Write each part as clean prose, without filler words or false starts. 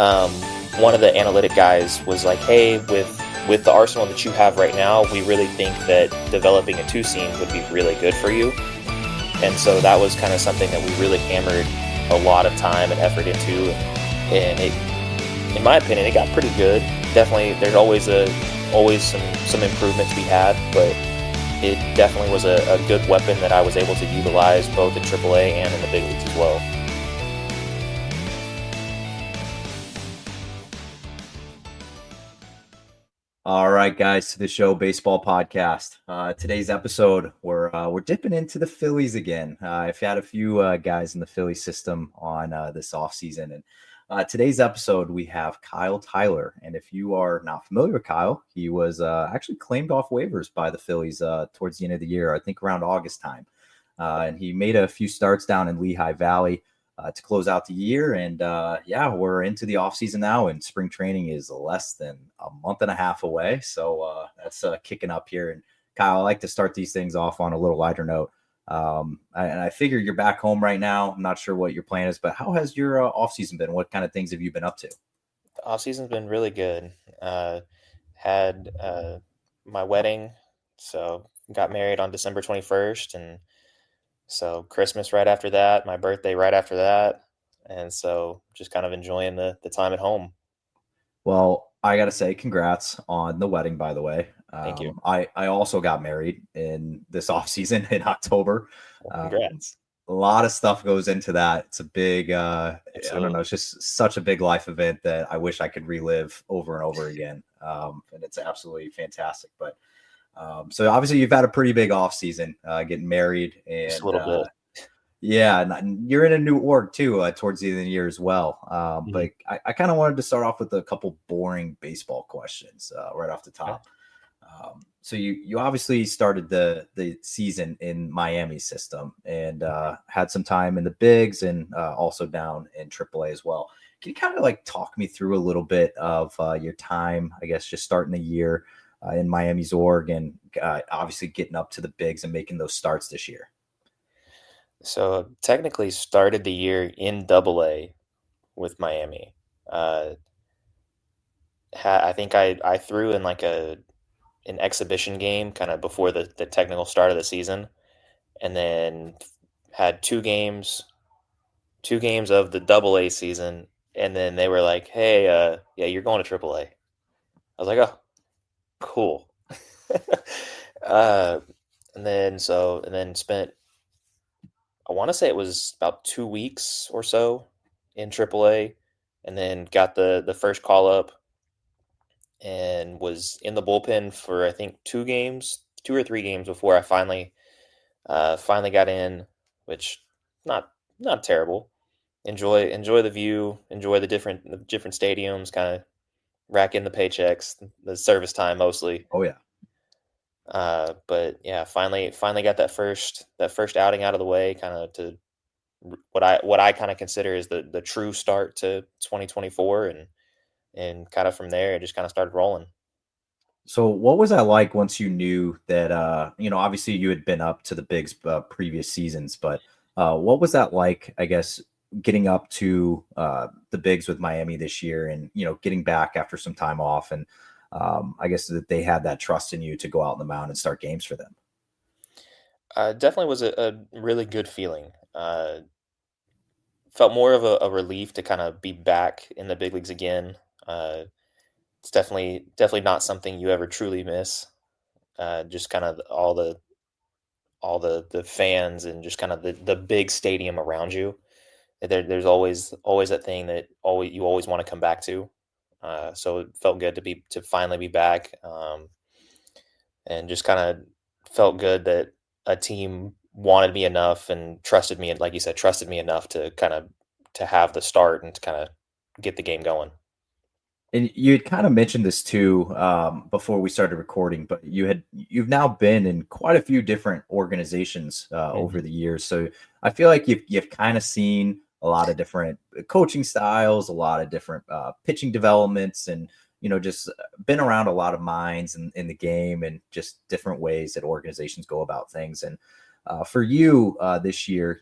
um, one of the analytic guys was like, "Hey, with the arsenal that you have right now, we really think that developing a two seam would be really good for you." And so that was kind of something that we really hammered a lot of time and effort into, and it, in my opinion, it got pretty good. Definitely, there's always some improvement to be had, but it definitely was a good weapon that I was able to utilize both in AAA and in the big leagues as well. All right, guys, to the show baseball podcast. Today's episode, we're dipping into the Phillies again. I've had a few guys in the Philly system on this offseason, and today's episode we have Kyle Tyler. And if you are not familiar with Kyle, he was actually claimed off waivers by the Phillies towards the end of the year, I think around August time, and he made a few starts down in Lehigh Valley. To close out the year. And we're into the offseason now, and spring training is less than a month and a half away. So that's kicking up here. And Kyle, I like to start these things off on a little lighter note. And I figure you're back home right now. I'm not sure what your plan is, but how has your offseason been? What kind of things have you been up to? The off season's been really good. Had my wedding, so got married on December 21st, and so Christmas right after that, my birthday right after that. And so just kind of enjoying the time at home. Well, I got to say, congrats on the wedding, by the way. Thank you. I also got married in this off season in October. Well, congrats. A lot of stuff goes into that. It's a big, I don't know, Absolutely. it's just such a big life event that I wish I could relive over and over again. And it's absolutely fantastic. But so obviously you've had a pretty big off season getting married, Just a and little bit. yeah, and you're in a new org too towards the end of the year as well. Mhm. But I kind of wanted to start off with a couple boring baseball questions right off the Okay. top. So you obviously started the season in Miami system, and had some time in the bigs, and also down in AAA as well. Can you kind of like talk me through a little bit of your time, I guess, just starting the year in Miami's org, and obviously getting up to the bigs and making those starts this year? So technically started the year in Double A with Miami. Uh, I think I threw in like an exhibition game kind of before the technical start of the season, and then had two games of the Double A season, and then they were like, "Hey, yeah, you're going to Triple A." I was like, "Oh, cool." uh, and then spent, I want to say it was about 2 weeks or so in AAA, and then got the first call up and was in the bullpen for I think 2 or 3 games before I finally got in, which not terrible. Enjoy the view, enjoy the different stadiums, kind of rack in the paychecks, the service time mostly. Oh yeah. But yeah, finally got that first outing out of the way, kind of to what I kind of consider is the true start to 2024, and kind of from there it just kind of started rolling. So what was that like once you knew that obviously you had been up to the bigs previous seasons, but what was that like, I guess, getting up to the bigs with Miami this year, and getting back after some time off, and I guess that they had that trust in you to go out on the mound and start games for them. Definitely was a really good feeling. Felt more of a relief to kind of be back in the big leagues again. It's definitely not something you ever truly miss. Just kind of all the fans, and just kind of the big stadium around you. There's always that thing that always want to come back to. So it felt good to finally be back, and just kind of felt good that a team wanted me enough and trusted me, and like you said, trusted me enough to kind of to have the start and to kind of get the game going. And you had kind of mentioned this too before we started recording, but you've now been in quite a few different organizations over Mhm. the years. So I feel like you've kind of seen a lot of different coaching styles, a lot of different pitching developments, and just been around a lot of minds in the game, and just different ways that organizations go about things. And for you this year,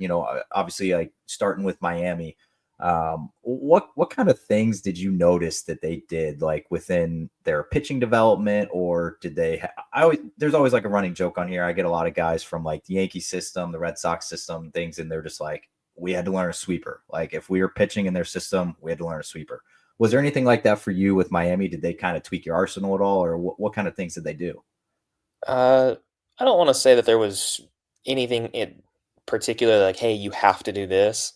obviously, like starting with Miami. What kind of things did you notice that they did, like within their pitching development, or did they? I always there's always like a running joke on here. I get a lot of guys from like the Yankee system, the Red Sox system, things, and they're just like, we had to learn a sweeper. Like if we were pitching in their system, we had to learn a sweeper. Was there anything like that for you with Miami? Did they kind of tweak your arsenal at all, or what kind of things did they do? Uh, I don't want to say that there was anything in particular like, hey, you have to do this.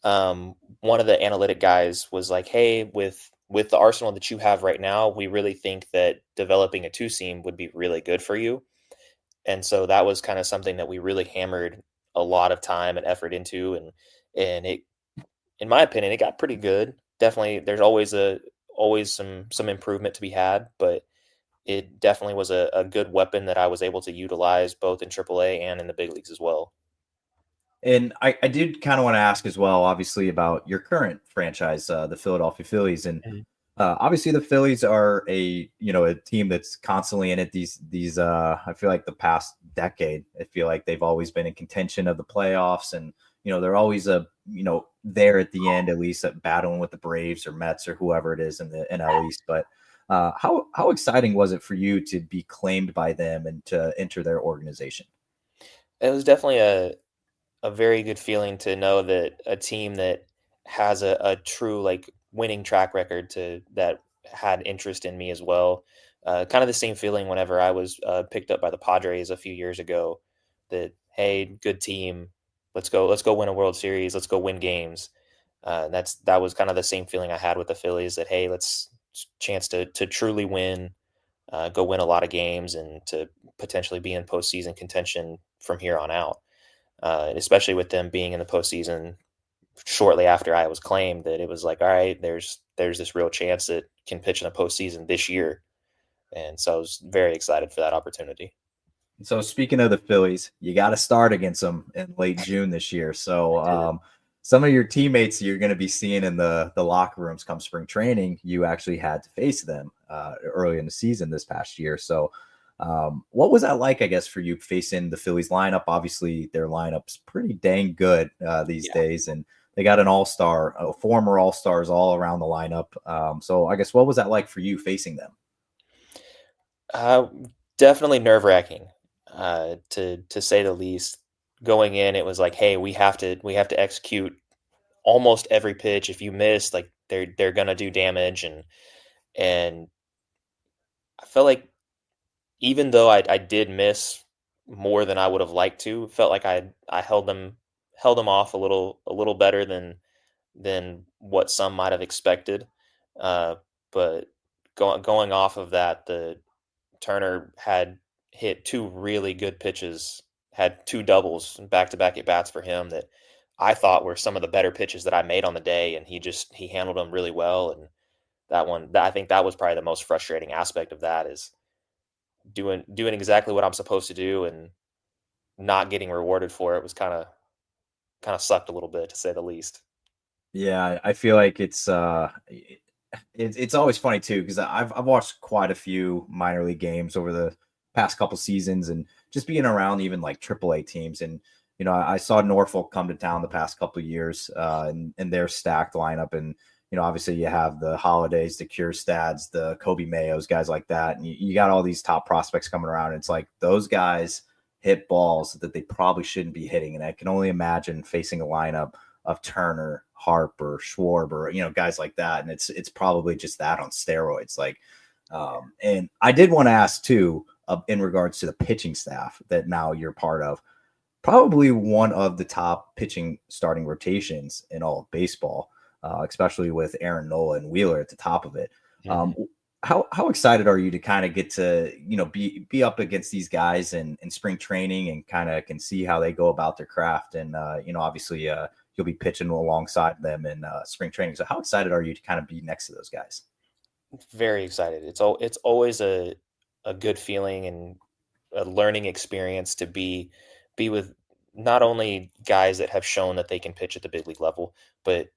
One of the analytic guys was like, hey, with the arsenal that you have right now, we really think that developing a two seam would be really good for you. And so that was kind of something that we really hammered a lot of time and effort into, and it, in my opinion, it got pretty good. Definitely, there's always some improvement to be had, but it definitely was a good weapon that I was able to utilize both in AAA and in the big leagues as well. And I did kind of want to ask as well, obviously, about your current franchise, the Philadelphia Phillies, and Mhm. obviously the Phillies are a team that's constantly in it. These I feel like the past decade, I feel like they've always been in contention of the playoffs, and they're always there at the end, at least battling with the Braves or Mets or whoever it is in the NL East. But how exciting was it for you to be claimed by them and to enter their organization? It was definitely a very good feeling to know that a team that has a true like winning track record to that had interest in me as well. Kind of the same feeling whenever I was picked up by the Padres a few years ago. That hey, good team, let's go win a World Series, let's go win games. That was kind of the same feeling I had with the Phillies. That hey, let's chance to truly win, go win a lot of games, and to potentially be in postseason contention from here on out. Especially with them being in the postseason shortly after I was claimed, that it was like, all right, there's this real chance that can pitch in the postseason this year, and so I was very excited for that opportunity. So speaking of the Phillies, you got to start against them in late June this year. So I did. some of your teammates you're going to be seeing in the locker rooms come spring training, you actually had to face them early in the season this past year. So what was that like, I guess, for you facing the Phillies lineup? Obviously, their lineup's pretty dang good these Yeah. days, and they got an all-star, former all-stars all around the lineup. So I guess what was that like for you facing them? Uh, Definitely nerve wracking, to say the least. Going in, it was like, hey, we have to execute almost every pitch. If you miss, like they're gonna do damage, and I felt like even though I did miss more than I would have liked to, felt like I held them off a little better than what some might have expected. Uh, but going off of that, the Turner had hit two really good pitches, had two doubles back to back at bats for him that I thought were some of the better pitches that I made on the day, and he handled them really well. And I think that was probably the most frustrating aspect of that is doing exactly what I'm supposed to do and not getting rewarded for it was kind of sucked a little bit to say the least. Yeah, I feel like it's always funny too because I've watched quite a few minor league games over the past couple seasons and just being around even like AAA teams and I saw Norfolk come to town the past couple of years and their stacked lineup and obviously you have the Holidays, the Kierstads, the Kobe Mayos, guys like that, and you got all these top prospects coming around. And it's like those guys hit balls that they probably shouldn't be hitting, and I can only imagine facing a lineup of Turner, Harper, Schwarber, guys like that. And it's probably just that on steroids. Like, and I did want to ask too, in regards to the pitching staff that now you're part of, probably one of the top pitching starting rotations in all of baseball, especially with Aaron Nola and Wheeler at the top of it. Um, Mhm. how excited are you to kind of get to be up against these guys in spring training and kind of can see how they go about their craft and obviously you'll be pitching alongside them in spring training. So how excited are you to kind of be next to those guys? Very excited. It's always a good feeling and a learning experience to be with not only guys that have shown that they can pitch at the big league level, but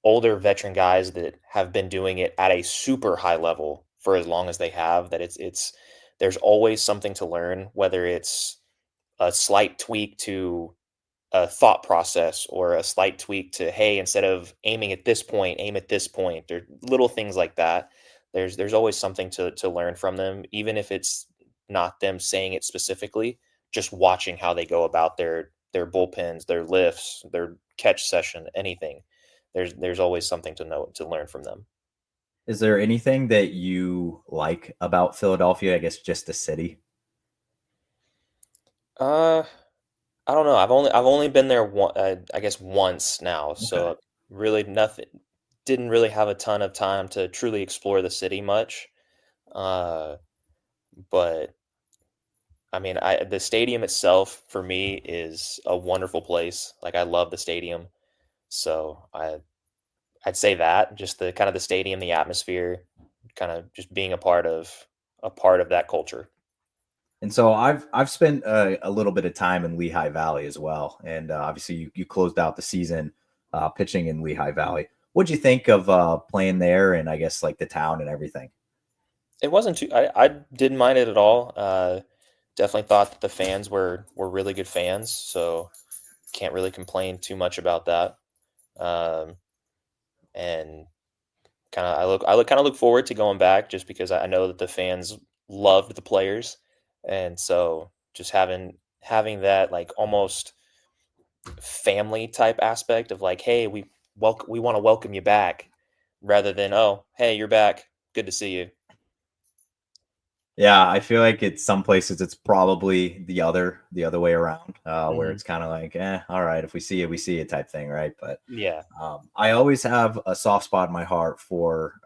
older veteran guys that have been doing it at a super high level for as long as they have. That it's there's always something to learn, whether it's a slight tweak to a thought process or a slight tweak to, hey, instead of aiming at this point, aim at this point, or little things like that. There's always something to learn from them, even if it's not them saying it specifically. Just watching how they go about their bullpens, their lifts, their catch session, anything. There's always something to learn from them. Is there anything that you like about Philadelphia? I guess just the city. Uh, I don't know. I've only been there I guess once now, Okay. so really nothing. Didn't really have a ton of time to truly explore the city much. Uh, but I mean, I the stadium itself for me is a wonderful place. Like I love the stadium, so I'd say that just the kind of the stadium, the atmosphere, kind of just being a part of that culture. And so I've spent a little bit of time in Lehigh Valley as well, and obviously you closed out the season pitching in Lehigh Valley. What'd you think of playing there, and I guess like the town and everything? It wasn't too. I didn't mind it at all. Definitely thought that the fans were really good fans, so can't really complain too much about that. Um, and I look forward to going back just because I know that the fans loved the players, and so just having that like almost family type aspect of like, hey, we want to welcome you back, rather than, oh, hey, you're back, good to see you. Yeah, I feel like it's some places it's probably the other way around, where Hmm. it's kind of like, all right, if we see it, we see it type thing, right? But Yeah. I always have a soft spot in my heart for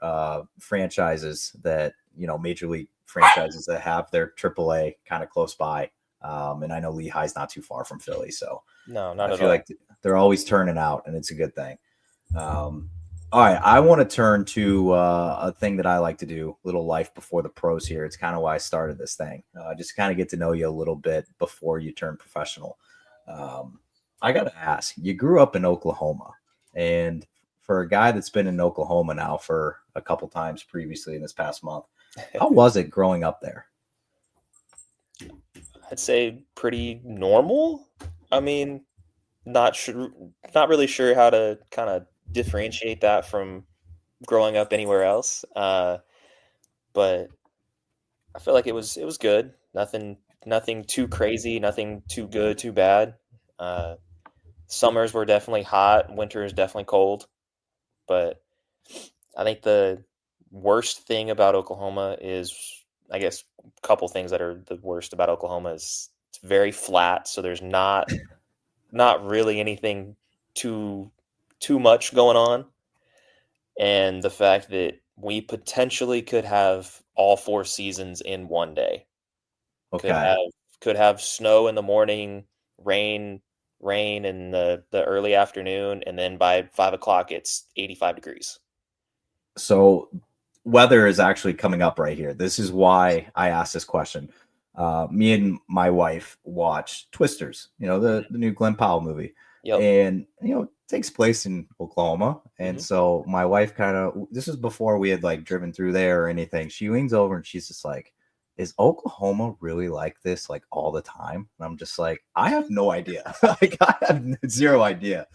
franchises that major league franchises that have their AAA kind of close by. And I know Lehigh's not too far from Philly, so No, I not at feel all. like they're always turning out, and it's a good thing. Um, all right, I want to turn to a thing that I like to do, little life before the pros here. It's kind of why I started this thing, just kind of get to know you a little bit before you turn professional. Um, I got to ask, you grew up in Oklahoma, and for a guy that's been in Oklahoma now for a couple times previously in this past month, how was it growing up there? I'd say pretty normal. I mean, not sure, not really sure how to kind of differentiate that from growing up anywhere else. But I feel like it was good. Nothing too crazy, nothing too good, too bad. Uh, Summers were definitely hot, winter is definitely cold. But I think the worst thing about Oklahoma is, I guess, a couple things that are the worst about Oklahoma is it's very flat, so there's not really anything too too much going on, and the fact that we potentially could have all 4 seasons in one day. Could Okay. have could have snow in the morning, rain in the early afternoon, and then by 5 o'clock, it's 85 degrees. So weather is actually coming up right here. This is why I asked this question. Me and my wife watched Twisters, the new Glenn Powell movie, Yep. and it takes place in Oklahoma. And Mhm. so my wife kind of, this is before we had like driven through there or anything. She leans over and she's just like, "Is Oklahoma really like this like all the time?" And I'm just like, "I have no idea. Like I have zero idea."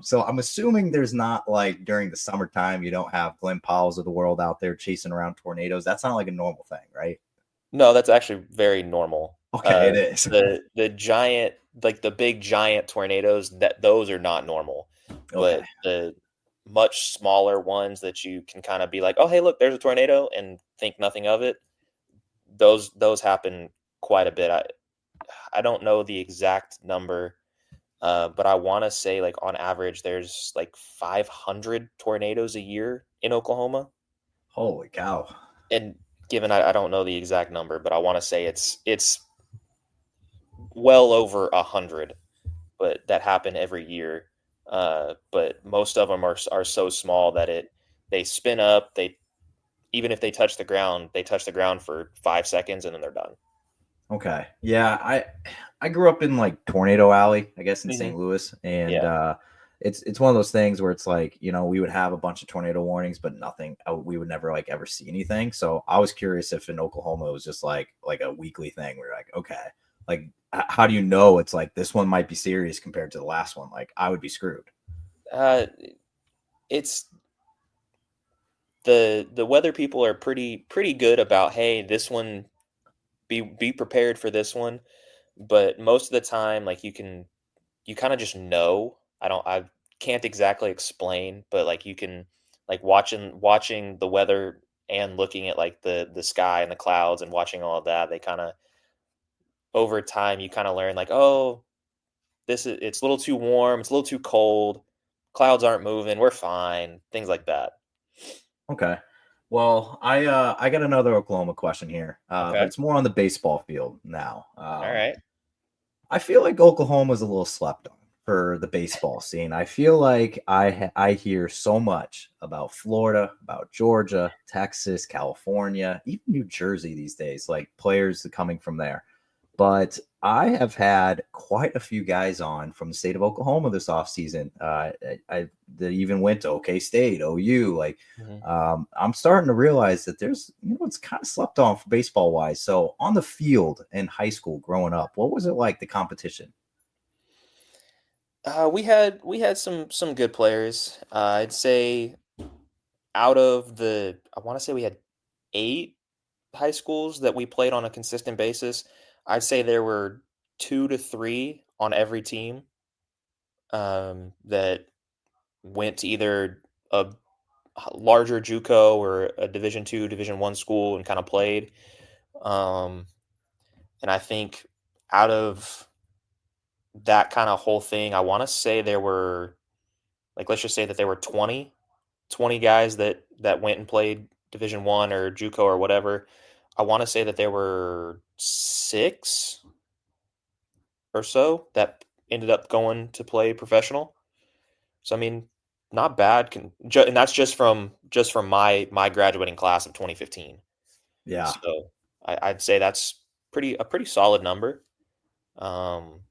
So I'm assuming there's not like during the summertime, you don't have Glenn Powell's of the world out there chasing around tornadoes. That's not like a normal thing, right? No, that's actually very normal. Okay, it is. The giant like, the big giant tornadoes, that those are not normal, Okay. but the much smaller ones that you can kinda be like, "Oh, hey, look, there's a tornado," and think nothing of it, those happen quite a bit. I don't know the exact number, but I wanna say, like, on average, there's, like, 500 tornadoes a year in Oklahoma, Holy cow. and given I don't know the exact number, but I wanna say it's well over 100, but that happen every year. But most of them are so small that they spin up. They Even if they touch the ground, they touch the ground for 5 seconds and then they're done. Okay. Yeah, I grew up in like Tornado Alley, I guess in Hmm. St. Louis, and Yeah. it's one of those things where it's like, we would have a bunch of tornado warnings, but nothing. We would never like ever see anything. So I was curious if in Oklahoma it was just like a weekly thing. We're like, okay, Like, how do you know it's like this one might be serious compared to the last one? Like, I would be screwed. Uh, it's the weather people are pretty good about, hey, this one, be prepared for this one. But most of the time, like you kind of just know. I can't exactly explain, but like you can, like watching the weather and looking at like the sky and the clouds and watching all of that, they kind of, over time you kind of learn like, oh, it's a little too warm, it's a little too cold, clouds aren't moving, we're fine, things like that. Okay. Well, I got another Oklahoma question here, but Okay. it's more on the baseball field now. All right. I feel like Oklahoma's a little slept on for the baseball scene. I feel like I hear so much about Florida, about Georgia, Texas, California, even New Jersey these days, like players coming from there. But I have had quite a few guys on from the state of Oklahoma this offseason. That even went to OK State, OU. Like, Mhm. I'm starting to realize that there's, it's kind of slept on for baseball wise. So on the field in high school growing up, what was it like, the competition? We had some good players. I'd say out of the, I want to say we had 8 high schools that we played on a consistent basis. I'd say there were 2 to 3 on every team, that went to either a larger JUCO or a Division 2, Division 1 school and kind of played. Um, and I think out of that kind of whole thing, I want to say there were, like, let's just say that there were 20 guys that went and played Division 1 or JUCO or whatever. I want to say that there were 6 or so that ended up going to play professional. So I mean, not bad. And that's just from my graduating class of 2015. Yeah. So I'd say that's a pretty solid number. Um,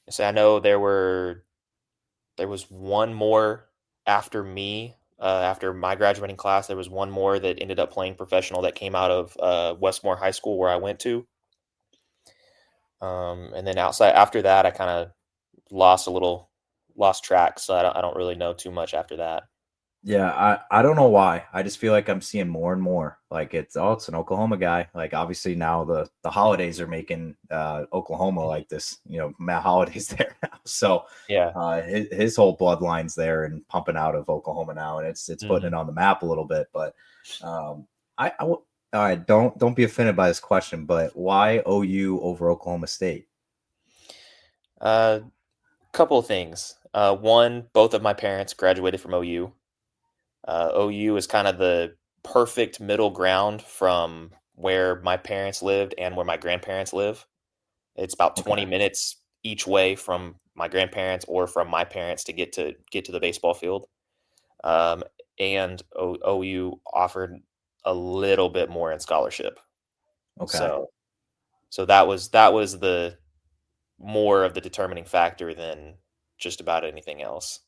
so I know there was one more after me. After my graduating class, there was one more that ended up playing professional that came out of Westmore High School where I went to. And then outside after that, I kind of lost track, so I don't really know too much after that. Yeah, I don't know why. I just feel like I'm seeing more and more. Like it's an Oklahoma guy. Like obviously now the holidays are making Oklahoma Mhm. like this, Matt Holiday's there now. So Yeah. his whole bloodline's there and pumping out of Oklahoma now, and it's putting it Mhm. on the map a little bit. But um, all right, don't be offended by this question, but why OU over Oklahoma State? Uh, Couple of things. One, both of my parents graduated from OU. OU is kind of the perfect middle ground from where my parents lived and where my grandparents live. It's about 20 Okay, minutes each way from my grandparents or from my parents to get to the baseball field. Um, and OU offered a little bit more in scholarship. okay. So that was the more of the determining factor than just about anything else.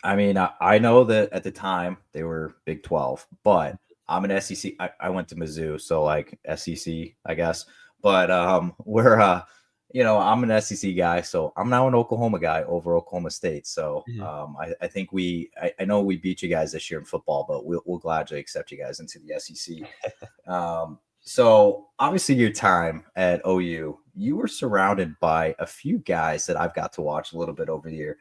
I mean, I know that at the time they were Big 12, but I'm an SEC. I went to Mizzou, so like SEC, I guess. But I'm an SEC guy, so I'm now an Oklahoma guy over Oklahoma State. So Mhm. I think I know we beat you guys this year in football, but we'll gladly accept you guys into the SEC. So obviously your time at OU, you were surrounded by a few guys that I've got to watch a little bit over the year.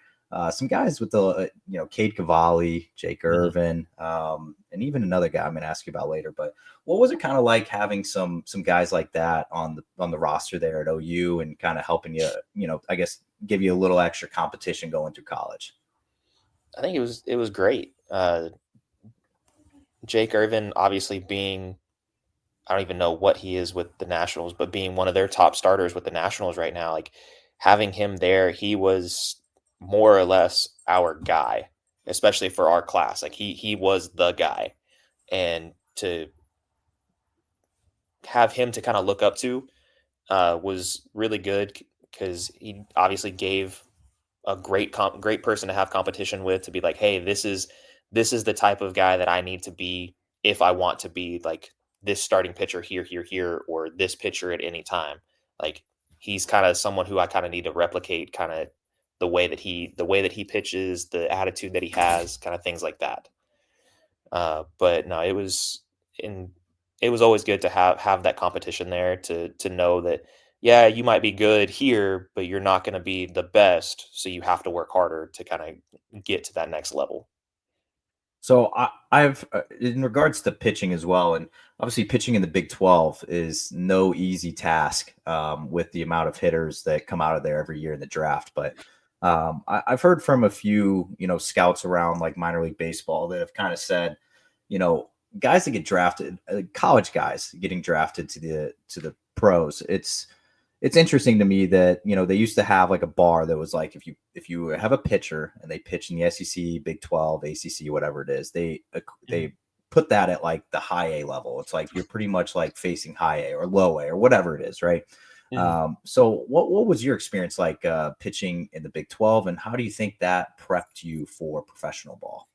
Some guys with the, Cade Cavalli, Jake Mhm. Irvin, and even another guy I'm going to ask you about later. But what was it kind of like having some guys like that on the roster there at OU and kind of helping you, I guess give you a little extra competition going through college? I think it was great. Jake Irvin, obviously being, I don't even know what he is with the Nationals, but being one of their top starters with the Nationals right now, like having him there, he was more or less our guy, especially for our class. Like he was the guy, and to have him to kind of look up to was really good because he obviously gave a great person to have competition with, to be like, hey, this is the type of guy that I need to be if I want to be like this starting pitcher here, or this pitcher at any time. Like he's kind of someone who I kind of need to replicate, kind of the way that he pitches, the attitude that he has, kind of things like that. But no, in it was always good to have that competition there to know that yeah, you might be good here, but you're not going to be the best, so you have to work harder to kind of get to that next level. So I've in regards to pitching as well, and obviously pitching in the Big 12 is no easy task with the amount of hitters that come out of there every year in the draft. But I've heard from a few, scouts around like minor league baseball that have kind of said, you know, guys that get drafted, college guys getting drafted to the pros. It's interesting to me that they used to have like a bar that was like if you have a pitcher and they pitch in the SEC, Big 12, ACC, whatever it is, Mhm. they put that at like the high A level. It's like you're pretty much like facing high A or low A or whatever it is, right? Mhm. So what was your experience like pitching in the Big 12, and how do you think that prepped you for professional ball?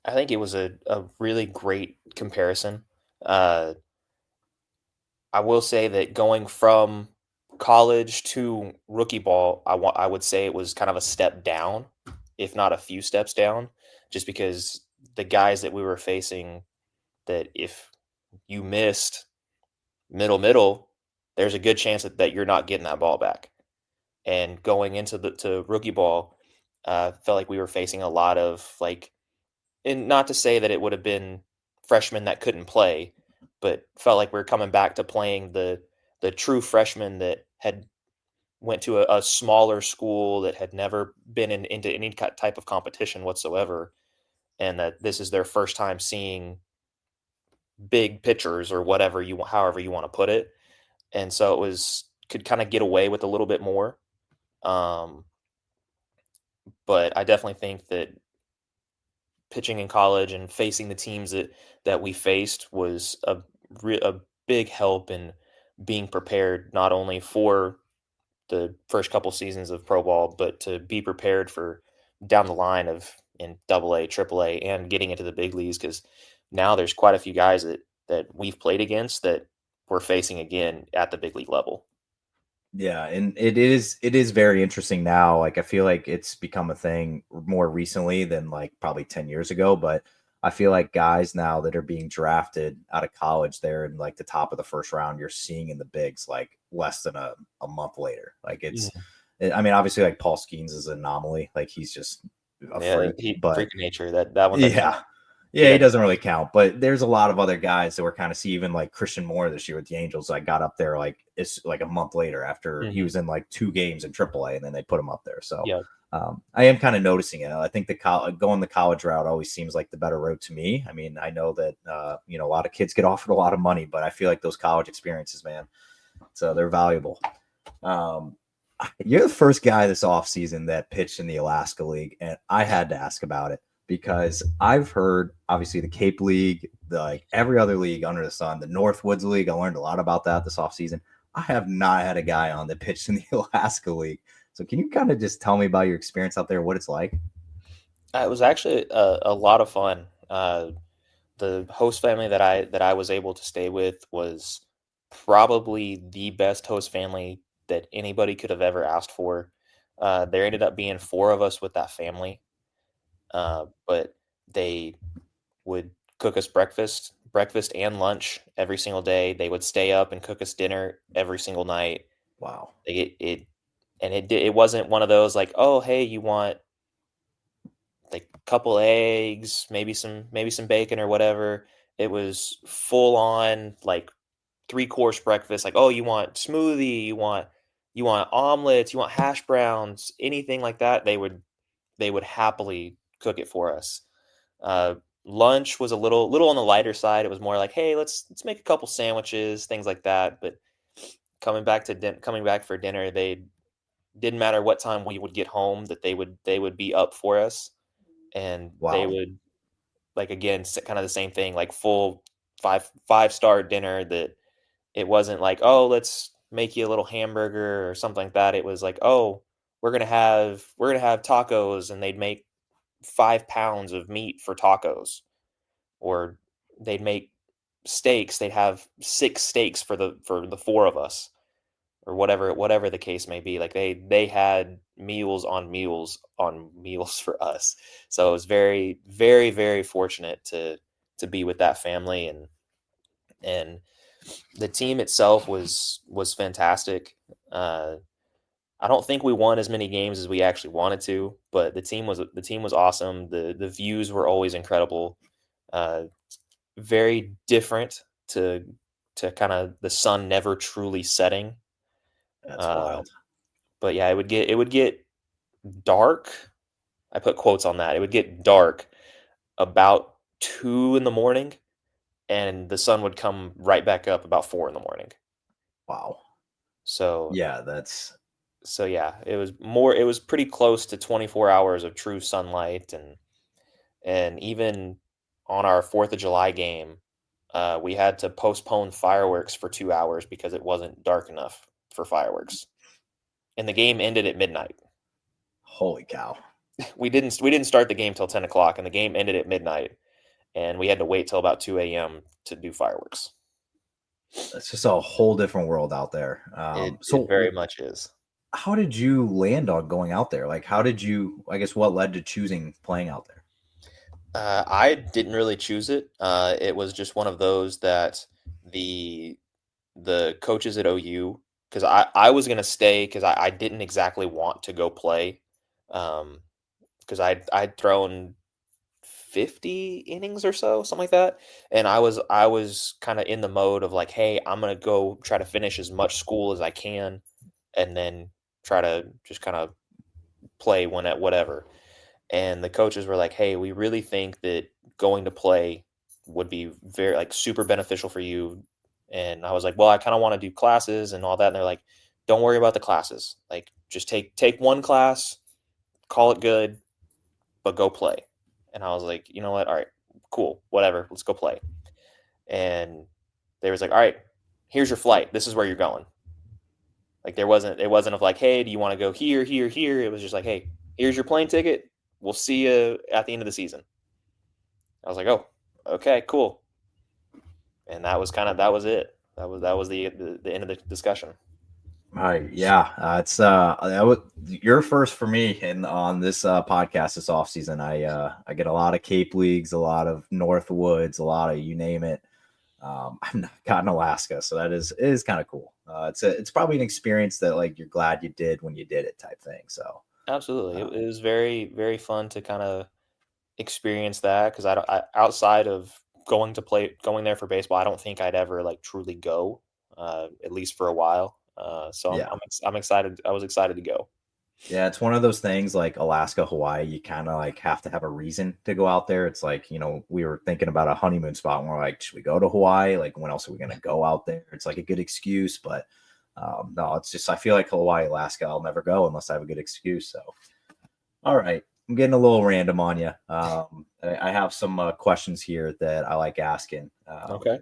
I think it was a really great comparison. Uh, I will say that going from college to rookie ball, I would say it was kind of a step down, if not a few steps down, just because the guys that we were facing, that if you missed middle, there's a good chance that you're not getting that ball back. And going into the to rookie ball, felt like we were facing a lot of like, and not to say that it would have been freshmen that couldn't play, but felt like we are coming back to playing the true freshmen that had went to a smaller school that had never been into any type of competition whatsoever, and that this is their first time seeing big pitchers or whatever however you want to put it. And so it was could kind of get away with a little bit more. Um, but I definitely think that pitching in college and facing the teams that we faced was a big help in being prepared not only for the first couple seasons of pro ball, but to be prepared for down the line of in double A, triple A, and getting into the big leagues. Because now there's quite a few guys that we've played against that we're facing again at the big league level. Yeah, and it is very interesting now. Like I feel like it's become a thing more recently than like probably 10 years ago, but I feel like guys now that are being drafted out of college there in like the top of the first round, you're seeing in the bigs like less than a month later. Like I mean, obviously like Paul Skeens is an anomaly, like he's just a Yeah, freak, he but freak of nature. That one doesn't count. yeah. He Yeah, he doesn't. doesn't really count, but there's a lot of other guys that were kind of see even like Christian Moore this year with the Angels. I got up there like it's like a month later after he Mhm. was in like 2 games in AAA, and then they put him up there. So Yeah. I am kind of noticing it. I think going the college route always seems like the better road to me. I mean, I know that a lot of kids get offered a lot of money, but I feel like those college experiences, man, so they're valuable. Um, you're the first guy this offseason that pitched in the Alaska League, and I had to ask about it because I've heard obviously the Cape League, like every other league under the sun, the Northwoods League. I learned a lot about that this offseason. I have not had a guy on that pitched in the Alaska League. So can you kind of just tell me about your experience out there, what it's like? It was actually a lot of fun. The host family that I was able to stay with was probably the best host family that anybody could have ever asked for. There ended up being four of us with that family, but they would cook us breakfast and lunch every single day. They would stay up and cook us dinner every single night. Wow. It and it wasn't one of those like, oh hey, you want like a couple eggs, maybe some bacon or whatever. It was full on like three-course breakfast. Like, oh, you want smoothie, you want omelets, you want hash browns, anything like that. They would happily cook it for us. Uh, Lunch was a little on the lighter side. It was more like, hey, let's make a couple sandwiches, things like that. But coming back for dinner, they didn't matter what time we would get home, that they would be up for us, and they Wow. would like again kind of the same thing, like full five-star dinner. That it wasn't like, oh, let's make you a little hamburger or something like that. It was like, oh, we're gonna have tacos, and they'd make 5 pounds of meat for tacos, or they'd make steaks. They'd have six steaks for the four of us. or whatever the case may be. Like they had meals on meals for us. So it was very, very, very fortunate to be with that family, and the team itself was fantastic. I don't think we won as many games as we actually wanted to, but the team was awesome. The views were always incredible. Uh, very different to kind of the sun never truly setting. That's Uh, wild. but yeah, it would get dark. I put quotes on that. It would get dark about 2 in the morning, and the sun would come right back up about 4 in the morning. Wow. So Yeah, that's so yeah, it was pretty close to 24 hours of true sunlight, and even on our 4th of July game, we had to postpone fireworks for 2 hours because it wasn't dark enough for fireworks. And the game ended at midnight. holy cow. We didn't start the game till 10 o'clock, and the game ended at midnight, and we had to wait till about 2 a.m. to do fireworks. It's just a whole different world out there. It very much is. How did you land on going out there? Like, how did you, I guess, what led to choosing playing out there? I didn't really choose it. It was just one of those that the the coaches at OU, because I was gonna stay because I didn't exactly want to go play, because I'd thrown 50 innings or so, something like that, and I was kind of in the mode of like, hey, I'm gonna go try to finish as much school as I can, and then try to just kind of play when at whatever. And the coaches were like, "Hey, we really think that going to play would be very like super beneficial for you." And I was like, "Well, I kind of want to do classes and all that." And they're like, "Don't worry about the classes. Like, just take one class, call it good, but go play." And I was like, "You know what? All right, cool, whatever. Let's go play." And they was like, "All right, here's your flight. This is where you're going." Like it wasn't of like, "Hey, do you want to go here, here, here?" It was just like, "Hey, here's your plane ticket. We'll see you at the end of the season." I was like, "Oh, okay, cool." And that was it. That was the end of the discussion. Right. Yeah. That was your first for me and on this podcast this off season. I get a lot of Cape Leagues, a lot of North Woods, a lot of you name it. I've not gotten Alaska, so that is kind of cool. It's probably an experience that like you're glad you did when you did it type thing. So Absolutely, uh, it was very very fun to kind of experience that because I don't outside of going there for baseball, I don't think I'd ever like truly go, at least for a while. So yeah. I'm excited. I was excited to go. Yeah, it's one of those things like Alaska, Hawaii, you kind of like have to have a reason to go out there. It's like, we were thinking about a honeymoon spot and we're like, should we go to Hawaii? Like, when else are we going to go out there? It's like a good excuse, but no, it's just, I feel like Hawaii, Alaska, I'll never go unless I have a good excuse. So, all right. I'm getting a little random on you. I have some questions here that I like asking. Okay.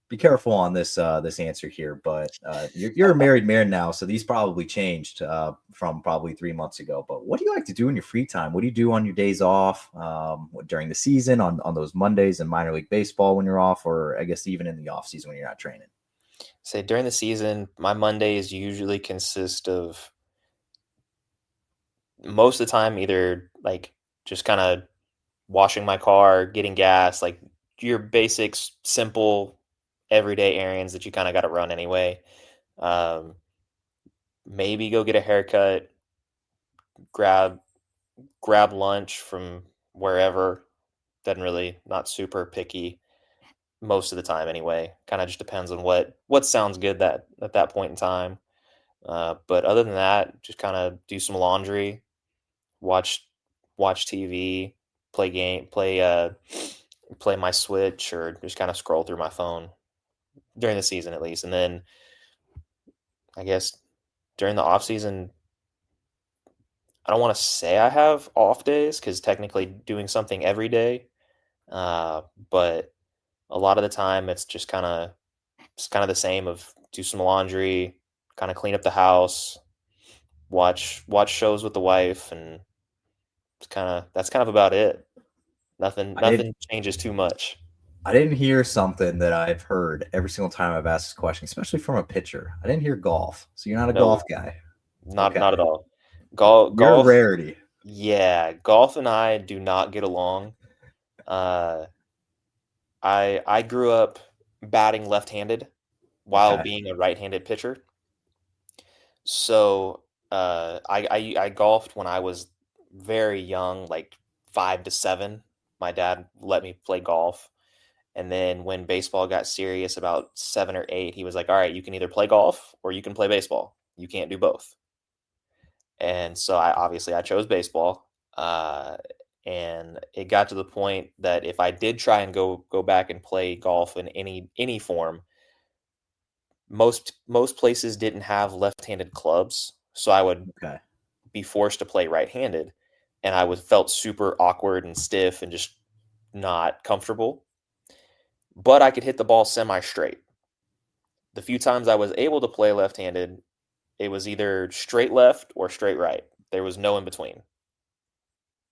Be careful on this answer here, but you're a married man now, so these probably changed from probably 3 months ago. But what do you like to do in your free time? What do you do on your days off during the season, on those Mondays in minor league baseball when you're off, or I guess even in the off season when you're not training? Say during the season, my Mondays usually consist of most of the time either like just kind of washing my car, getting gas, like your basics, simple, everyday errands that you kind of got to run anyway. Um, Maybe go get a haircut, grab grab lunch from wherever. Doesn't really not super picky most of the time anyway. Kind of just depends on what sounds good that at that point in time. But other than that, just kind of do some laundry, watch watch TV, play my Switch, or just kind of scroll through my phone during the season at least. And then I guess during the off season, I don't want to say I have off days because technically doing something every day. Uh, but a lot of the time it's kind of the same of do some laundry, kind of clean up the house, watch shows with the wife, and that's kind of about it. Nothing I changes too much. I didn't hear something that I've heard every single time I've asked this question, especially from a pitcher. I didn't hear golf. So you're not a golf No, guy. not Okay. at all. You're a Golf, rarity. yeah, golf and I do not get along. Uh, I grew up batting left-handed while Okay. being a right-handed pitcher. So I golfed when I was very young, like 5 to 7. My dad let me play golf. And then when baseball got serious about 7 or 8, he was like, all right, you can either play golf or you can play baseball. You can't do both. And so I chose baseball. And it got to the point that if I did try and go back and play golf in any form, most places didn't have left-handed clubs, so I would Okay. be forced to play right-handed, and I was felt super awkward and stiff and just not comfortable. But I could hit the ball semi-straight. The few times I was able to play left-handed, it was either straight left or straight right. There was no in between.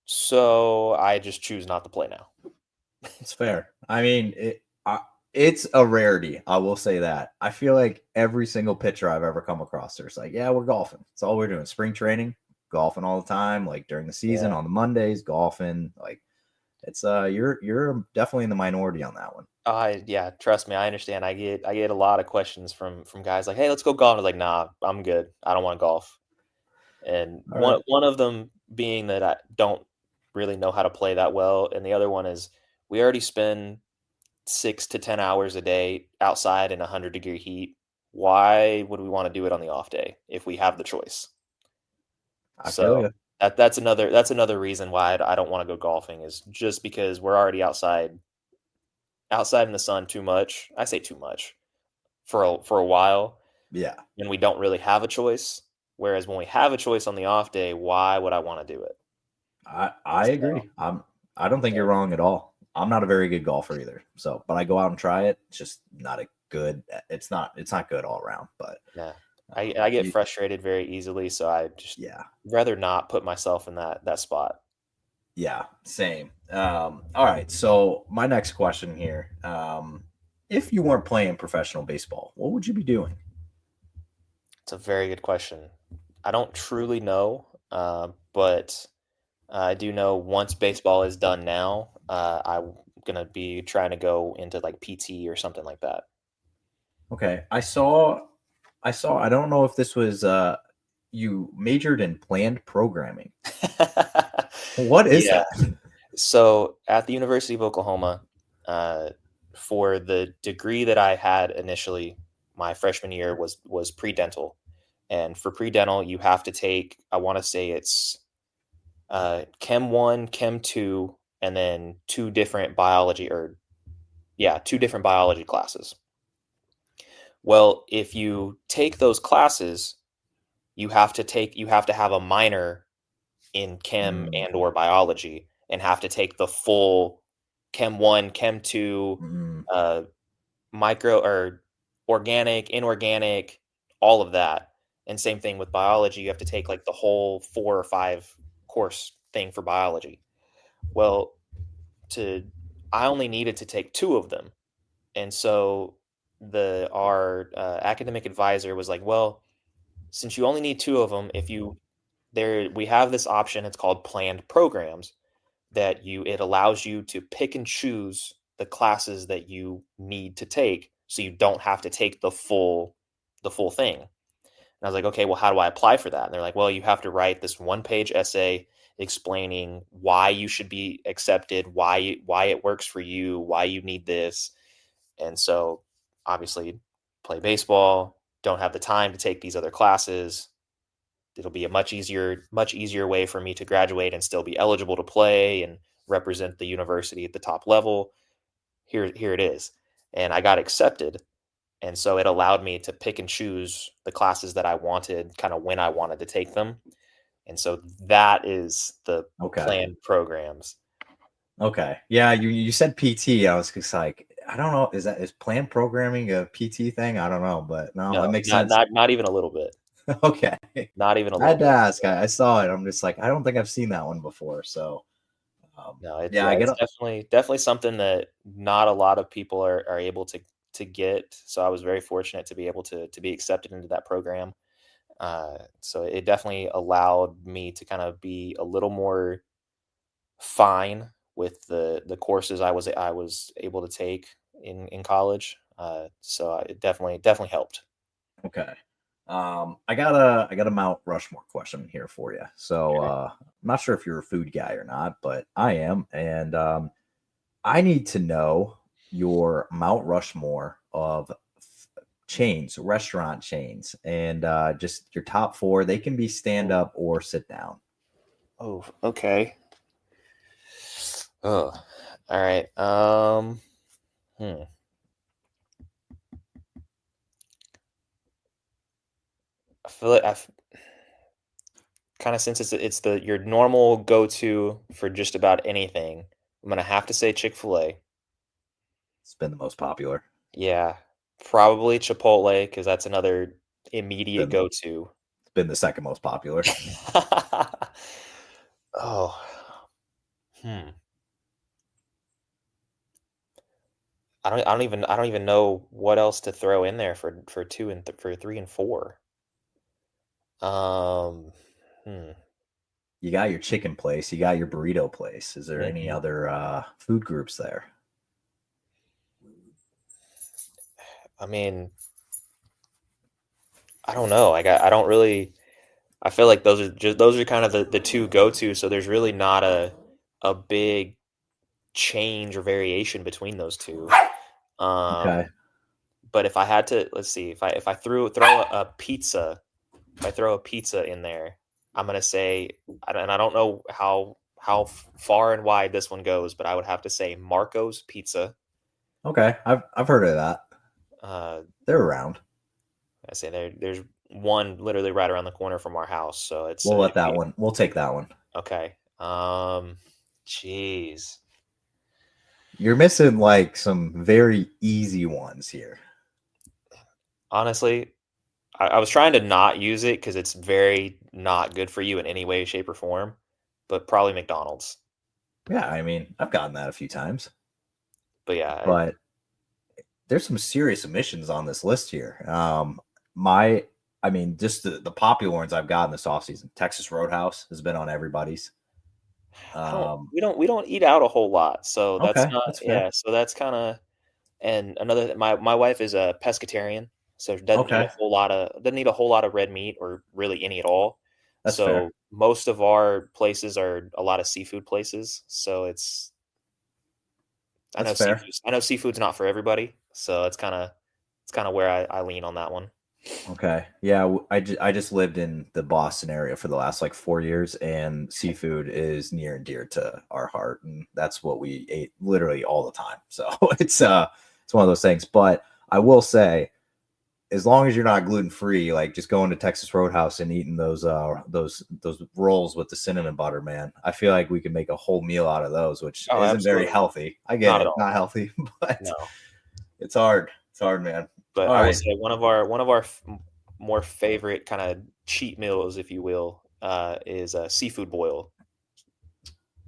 So I just choose not to play now. It's fair. I mean, it's a rarity. I will say that. I feel like every single pitcher I've ever come across, there's like, yeah, we're golfing. It's all we're doing. Spring training, golfing all the time. Like during the season Yeah. on the Mondays, golfing. Like it's you're definitely in the minority on that one. Yeah, trust me, I understand. I get a lot of questions from guys like, "Hey, let's go golf." I was like, "Nah, I'm good. I don't want to golf." And All right. one of them being that I don't really know how to play that well, and the other one is we already spend 6 to 10 hours a day outside in 100-degree heat. Why would we want to do it on the off day if we have the choice? I feel So you. that's another reason why I don't want to go golfing is just because we're already outside in the sun too much. I say too much for a while, Yeah. and we don't really have a choice. Whereas when we have a choice on the off day, why would I want to do it? I So, agree. I don't think you're wrong at all. I'm not a very good golfer either. So, but I go out and try it. It's just not a good. It's not good all around. But yeah, I get you, frustrated very easily, so I just yeah, rather not put myself in that spot. yeah, same. All right. So my next question here: if you weren't playing professional baseball, what would you be doing? It's a very good question. I don't truly know, but I do know once baseball is done now, I'm gonna be trying to go into like PT or something like that. Okay, I saw. I don't know if this was you majored in planned programming. What is Yeah. that? So at the University of Oklahoma, uh, for the degree that I had initially, my freshman year was pre-dental, and for pre-dental, you have to take, I want to say it's Chem 1, Chem 2, and then two different biology classes. Well, if you take those classes, you have to have a minor in chem Mm, and or biology and have to take the full chem 1, chem 2, mm, uh, micro or organic, inorganic, all of that. And same thing with biology, you have to take like the whole 4 or 5 course thing for biology. Well, to I only needed to take 2 of them. And so the our academic advisor was like, "Well, since you only need 2 of them, if you there we have this option, it's called planned programs that you it allows you to pick and choose the classes that you need to take so you don't have to take the full thing." And I was like, "Okay, well how do I apply for that?" And they're like, "Well, you have to write this one-page essay explaining why you should be accepted, why it works for you, why you need this." And so obviously play baseball, don't have the time to take these other classes. It'll be a much easier way for me to graduate and still be eligible to play and represent the university at the top level. Here it is. And I got accepted. And so it allowed me to pick and choose the classes that I wanted, kind of when I wanted to take them. And so that is the okay. planned programs. Okay. Yeah, you said PT. I was just like, I don't know. Is planned programming a PT thing? I don't know, but no, that No, makes not sense. not not even a little bit. Okay. Not even a I little had to bit. ask. I saw it. I'm just like, I don't think I've seen that one before. So No, it's Yeah, yeah, I get it's a definitely something that not a lot of people are able to get. So I was very fortunate to be able to be accepted into that program. So it definitely allowed me to kind of be a little more fine with the courses I was able to take in college. It definitely helped. okay. I got a Mount Rushmore question here for you. So Okay. I'm not sure if you're a food guy or not, but I am, and I need to know your Mount Rushmore of chains, restaurant chains, and just your top four. They can be stand Oh, up or sit down. oh, okay. Oh, all right. Hmm. I feel like I've kind of since it's the your normal go to for just about anything. I'm gonna have to say Chick-fil-A. It's been the most popular. Yeah, probably Chipotle because that's another immediate Been go to. it's been the second most popular. Oh, hmm. I don't even know what else to throw in there for two and for three and four. Um, hmm. You got your chicken place, you got your burrito place. Is there any Mhm. other food groups there? I mean, I don't know. I don't really. I feel like those are kind of the two go to. So there's really not a big change or variation between those two. Okay. Um, but if I had to, let's see, if I throw a pizza, if I throw a pizza in there, I'm gonna say, and I don't know how far and wide this one goes, but I would have to say Marco's Pizza. Okay. I've heard of that. Uh, They're around. I say there's one literally right around the corner from our house, so it's We'll let that one. We'll take that one. okay. Jeez. You're missing like some very easy ones here. Honestly, I was trying to not use it because it's very not good for you in any way, shape, or form. But probably McDonald's. Yeah, I mean, I've gotten that a few times, But yeah, but there's some serious omissions on this list here. My, I mean, just the popular ones I've gotten this offseason. Texas Roadhouse has been on everybody's. I don't. Um, We don't eat out a whole lot, so that's okay, not. that's fair. Yeah, so that's kind of. And another, my wife is a pescatarian, so she Okay, doesn't need a whole lot of red meat or really any at all. that's fair. So most of our places are a lot of seafood places. So That's fair. I know seafood's not for everybody, so it's kind of where I lean on that one. Okay. Yeah, I just lived in the Boston area for the last like 4 years, and seafood is near and dear to our heart, and that's what we ate literally all the time. So it's one of those things. But I will say, as long as you're not gluten free, like just going to Texas Roadhouse and eating those rolls with the cinnamon butter, man, I feel like we could make a whole meal out of those, which Oh, isn't very absolutely. healthy. I get Not at it, all. not healthy, but No. it's hard. It's hard, man. But All I will right. say one of our more favorite kind of cheat meals, if you will, is a seafood boil.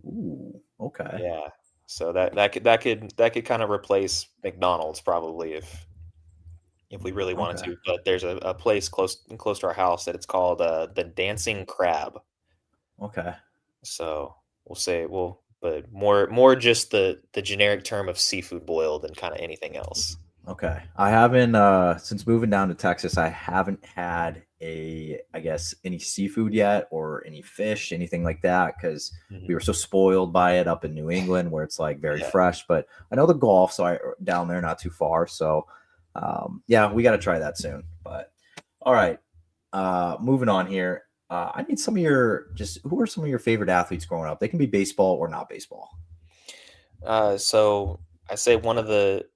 Ooh, okay. Yeah. So that could kind of replace McDonald's probably if we really wanted Okay. to. But there's a place close to our house that it's called the Dancing Crab. Okay. So but more just the generic term of seafood boil than kind of anything else. Okay. I haven't since moving down to Texas, I haven't had I guess any seafood yet or any fish, anything like that cuz we Mhm. were so spoiled by it up in New England where it's like very Yeah. fresh, but I know the Gulf, so I down there not too far, so yeah, we got to try that soon. But all right. Moving on here. I need some of your just who are some of your favorite athletes growing up? They can be baseball or not baseball. So I say one of the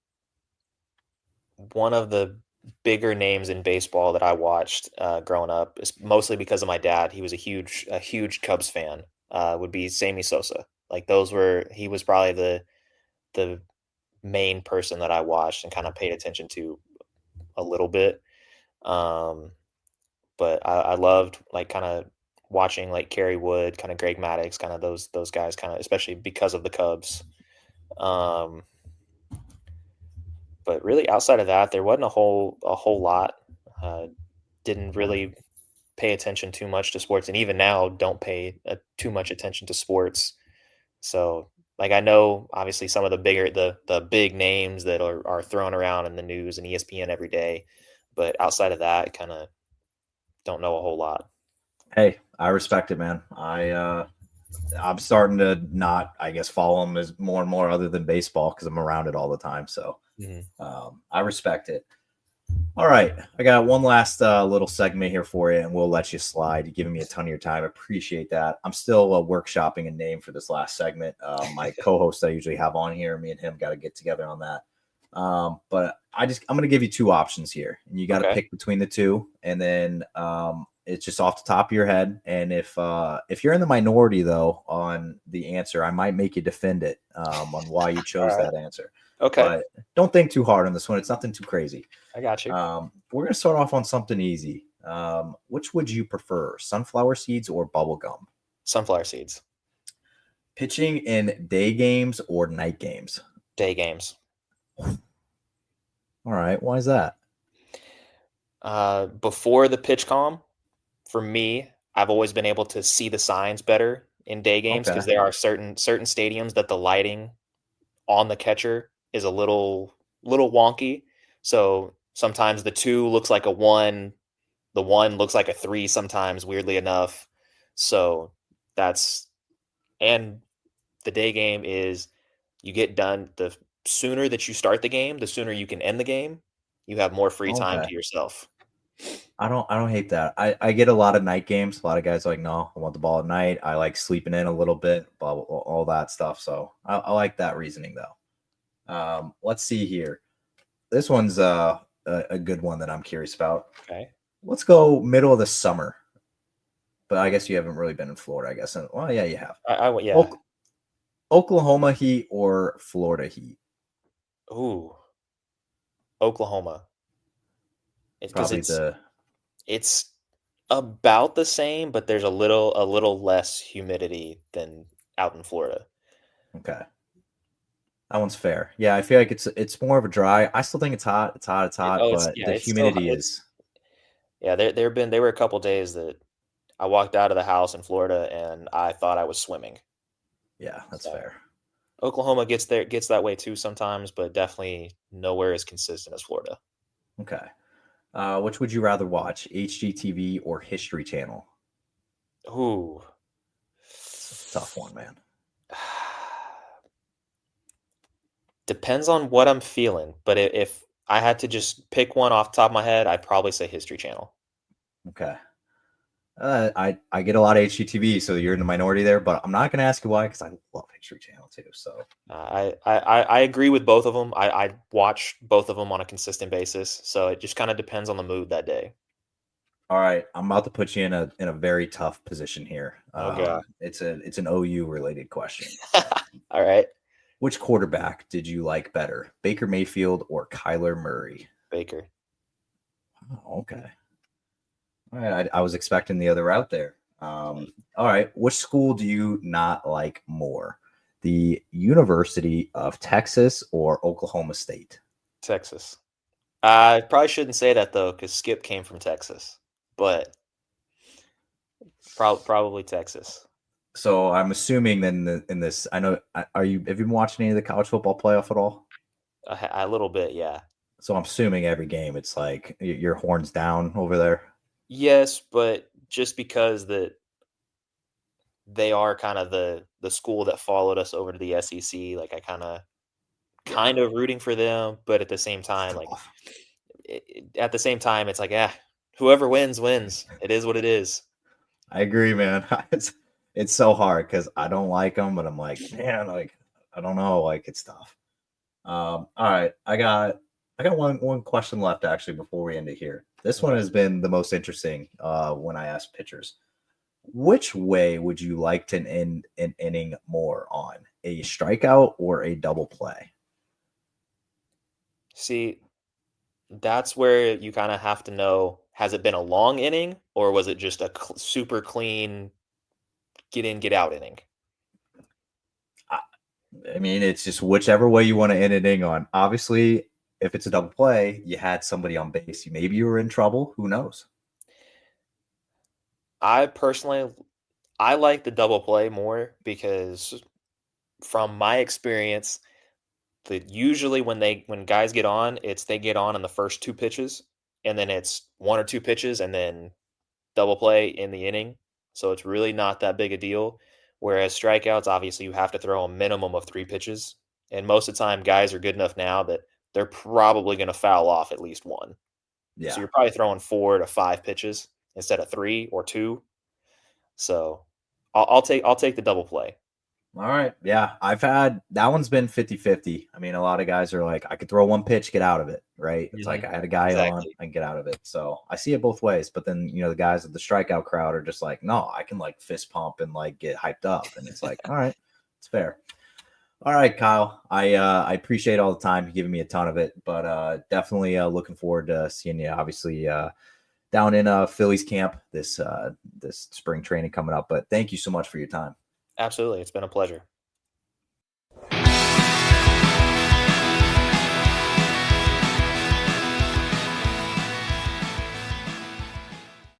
bigger names in baseball that I watched growing up is mostly because of my dad. He was a huge Cubs fan. Would be Sammy Sosa. Like he was probably the main person that I watched and kind of paid attention to a little bit. Um, but I loved like kind of watching like Kerry Wood, kind of Greg Maddux, kind of those guys, kind of especially because of the Cubs. Um, but really, outside of that, there wasn't a whole lot. Uh, didn't really pay attention too much to sports, and even now, don't pay too much attention to sports. So, like, I know obviously some of the big names that are thrown around in the news and ESPN every day, but outside of that, kind of don't know a whole lot. Hey, I respect it, man. I'm starting to not, I guess, follow them as more and more other than baseball because I'm around it all the time. So Mhm. I respect it. All right, I got one last little segment here for you, and we'll let you slide. You're giving me a ton of your time. I appreciate that. I'm still workshopping a name for this last segment. My co-host I usually have on here, me and him got to get together on that. But I'm going to give you two options here, and you got to Okay. pick between the two, and then it's just off the top of your head. And if you're in the minority though on the answer, I might make you defend it on why you All chose right. that answer. Okay. But don't think too hard on this one. It's nothing too crazy. I got you. We're going to start off on something easy. Which would you prefer, sunflower seeds or bubble gum? Sunflower seeds. Pitching in day games or night games? Day games. All right. Why is that? Before the pitch calm, for me, I've always been able to see the signs better in day games because Okay. there are certain stadiums that the lighting on the catcher is a little wonky. So sometimes the two looks like a one, the one looks like a three sometimes, weirdly enough. So that's and the day game is you get done the sooner that you start the game, the sooner you can end the game. You have more free time Okay. to yourself. I don't hate that. I get a lot of night games. A lot of guys are like, no, I want the ball at night. I like sleeping in a little bit, blah, blah, blah, all that stuff. So I like that reasoning though. Let's see here. This one's a good one that I'm curious about. Okay. Let's go middle of the summer. But I guess you haven't really been in Florida, I guess. Well, yeah, you have. Yeah. Oklahoma Heat or Florida Heat? Ooh, Oklahoma. Because Probably the it's about the same, but there's a little less humidity than out in Florida. okay. That one's fair. Yeah, I feel like it's more of a dry. I still think it's hot. It's hot. It's hot, It's but yeah, the it's still humidity it's is yeah. There were a couple days that I walked out of the house in Florida and I thought I was swimming. yeah, that's So fair. Oklahoma gets that way too sometimes, but definitely nowhere as consistent as Florida. Okay. Which would you rather watch, HGTV or History Channel? Ooh. It's a tough one, man. Depends on what I'm feeling, but if I had to just pick one off the top of my head, I'd probably say History Channel. Okay. I get a lot of HGTV, so you're in the minority there, but I'm not going to ask you why because I love History Channel too. So I agree with both of them. I watch both of them on a consistent basis, so it just kind of depends on the mood that day. all right, I'm about to put you in a very tough position here. Oh god. It's an OU related question. All right, Which quarterback did you like better, Baker Mayfield or Kyler Murray? Baker. Oh, okay. All right, I was expecting the other route there. All right, which school do you not like more, the University of Texas or Oklahoma State? Texas. I probably shouldn't say that though, because Skip came from Texas, but probably Texas. So I'm assuming then in this, I know, are you have you been watching any of the college football playoff at all? A little bit, yeah. So I'm assuming every game it's like your horns down over there. Yes, but just because that they are kind of the school that followed us over to the SEC, like I Yeah, kind of rooting for them, but at the same it's time, like tough. at the same time, it's like, whoever wins wins. It is what it is. I agree, man. It's so hard because I don't like them, but I'm like, man, like I don't know, like it's tough. All right, I got one question left actually before we end it here. This one Okay. has been the most interesting when I ask pitchers. Which way would you like to end an inning more on? A strikeout or a double play? See, that's where you kind of have to know. Has it been a long inning, or was it just a super clean get in, get out inning? I mean, it's just whichever way you want to end an inning on. Obviously, if it's a double play, you had somebody on base. Maybe you were in trouble. Who knows? I personally, I like the double play more because from my experience, usually when guys get on, they get on in the first two pitches, and then it's one or two pitches, and then double play in the inning. So it's really not that big a deal. Whereas strikeouts, obviously, you have to throw a minimum of three pitches, and most of the time, guys are good enough now that they're probably going to foul off at least one. So Yeah. you're probably throwing 4 to 5 pitches instead of 3 or 2. So I'll take the double play. All right. Yeah. I've had that one's been 50-50. I mean, a lot of guys are like, I could throw one pitch, get out of it. Right. It's like I had a guy on, Exactly. I can get out of it. So I see it both ways. But then, the guys at the strikeout crowd are just like, no, I can like fist pump and like get hyped up. And it's like, all right, it's fair. All right, Kyle. I appreciate all the time. You're giving me a ton of it, but definitely looking forward to seeing you obviously down in Phillies camp this spring training coming up. But thank you so much for your time. Absolutely. It's been a pleasure.